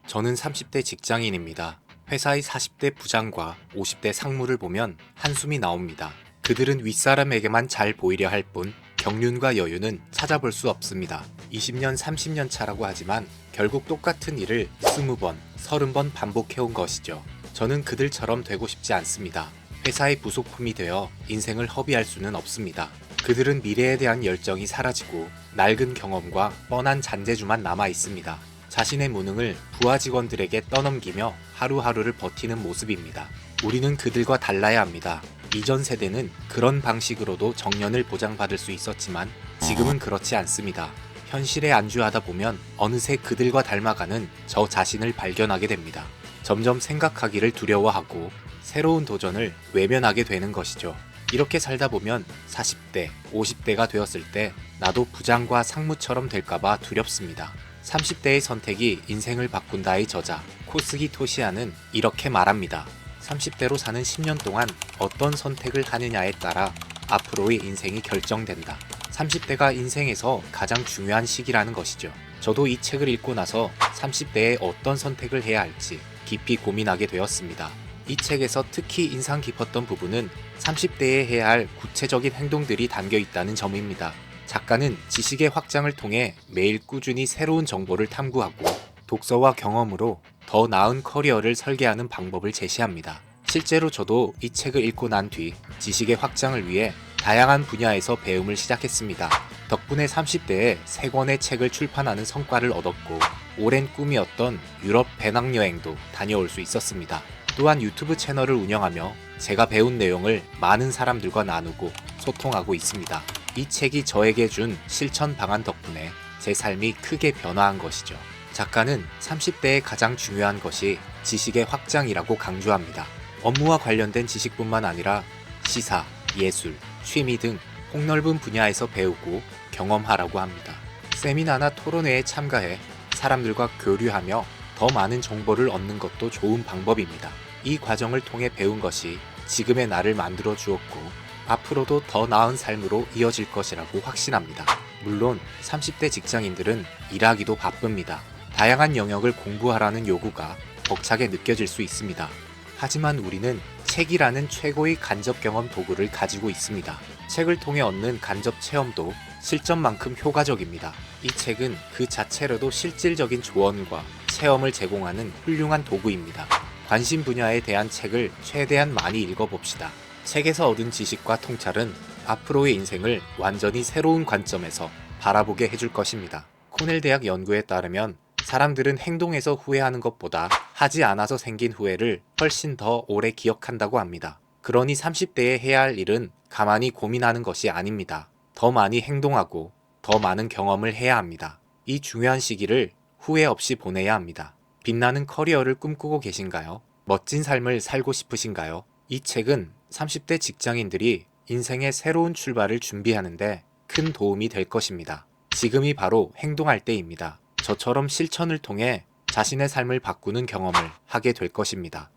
저는 30대 직장인입니다. 회사의 40대 부장과 50대 상무를 보면 한숨이 나옵니다. 그들은 윗사람에게만 잘 보이려 할 뿐 경륜과 여유는 찾아볼 수 없습니다. 20년, 30년 차라고 하지만 결국 똑같은 일을 20번, 30번 반복해온 것이죠. 저는 그들처럼 되고 싶지 않습니다. 회사의 부속품이 되어 인생을 허비할 수는 없습니다. 그들은 미래에 대한 열정이 사라지고 낡은 경험과 뻔한 잔재주만 남아 있습니다. 자신의 무능을 부하 직원들에게 떠넘기며 하루하루를 버티는 모습입니다. 우리는 그들과 달라야 합니다. 이전 세대는 그런 방식으로도 정년을 보장받을 수 있었지만 지금은 그렇지 않습니다. 현실에 안주하다 보면 어느새 그들과 닮아가는 저 자신을 발견하게 됩니다. 점점 생각하기를 두려워하고 새로운 도전을 외면하게 되는 것이죠. 이렇게 살다 보면 40대, 50대가 되었을 때 나도 부장과 상무처럼 될까봐 두렵습니다. 30대의 선택이 인생을 바꾼다의 저자 코스기 토시아는 이렇게 말합니다. 30대로 사는 10년 동안 어떤 선택을 하느냐에 따라 앞으로의 인생이 결정된다. 30대가 인생에서 가장 중요한 시기라는 것이죠. 저도 이 책을 읽고 나서 30대에 어떤 선택을 해야 할지 깊이 고민하게 되었습니다. 이 책에서 특히 인상 깊었던 부분은 30대에 해야 할 구체적인 행동들이 담겨 있다는 점입니다. 작가는 지식의 확장을 통해 매일 꾸준히 새로운 정보를 탐구하고 독서와 경험으로 더 나은 커리어를 설계하는 방법을 제시합니다. 실제로 저도 이 책을 읽고 난 뒤 지식의 확장을 위해 다양한 분야에서 배움을 시작했습니다. 덕분에 30대에 3권의 책을 출판하는 성과를 얻었고 오랜 꿈이었던 유럽 배낭여행도 다녀올 수 있었습니다. 또한 유튜브 채널을 운영하며 제가 배운 내용을 많은 사람들과 나누고 소통하고 있습니다. 이 책이 저에게 준 실천 방안 덕분에 제 삶이 크게 변화한 것이죠. 작가는 30대에 가장 중요한 것이 지식의 확장이라고 강조합니다. 업무와 관련된 지식뿐만 아니라 시사, 예술, 취미 등 폭넓은 분야에서 배우고 경험하라고 합니다. 세미나나 토론회에 참가해 사람들과 교류하며 더 많은 정보를 얻는 것도 좋은 방법입니다. 이 과정을 통해 배운 것이 지금의 나를 만들어 주었고 앞으로도 더 나은 삶으로 이어질 것이라고 확신합니다. 물론 30대 직장인들은 일하기도 바쁩니다. 다양한 영역을 공부하라는 요구가 벅차게 느껴질 수 있습니다. 하지만 우리는 책이라는 최고의 간접 경험 도구를 가지고 있습니다. 책을 통해 얻는 간접 체험도 실전만큼 효과적입니다. 이 책은 그 자체로도 실질적인 조언과 체험을 제공하는 훌륭한 도구입니다. 관심 분야에 대한 책을 최대한 많이 읽어봅시다. 책에서 얻은 지식과 통찰은 앞으로의 인생을 완전히 새로운 관점에서 바라보게 해줄 것입니다. 코넬 대학 연구에 따르면 사람들은 행동에서 후회하는 것보다 하지 않아서 생긴 후회를 훨씬 더 오래 기억한다고 합니다. 그러니 30대에 해야 할 일은 가만히 고민하는 것이 아닙니다. 더 많이 행동하고 더 많은 경험을 해야 합니다. 이 중요한 시기를 후회 없이 보내야 합니다. 빛나는 커리어를 꿈꾸고 계신가요? 멋진 삶을 살고 싶으신가요? 이 책은 30대 직장인들이 인생의 새로운 출발을 준비하는데 큰 도움이 될 것입니다. 지금이 바로 행동할 때입니다. 저처럼 실천을 통해 자신의 삶을 바꾸는 경험을 하게 될 것입니다.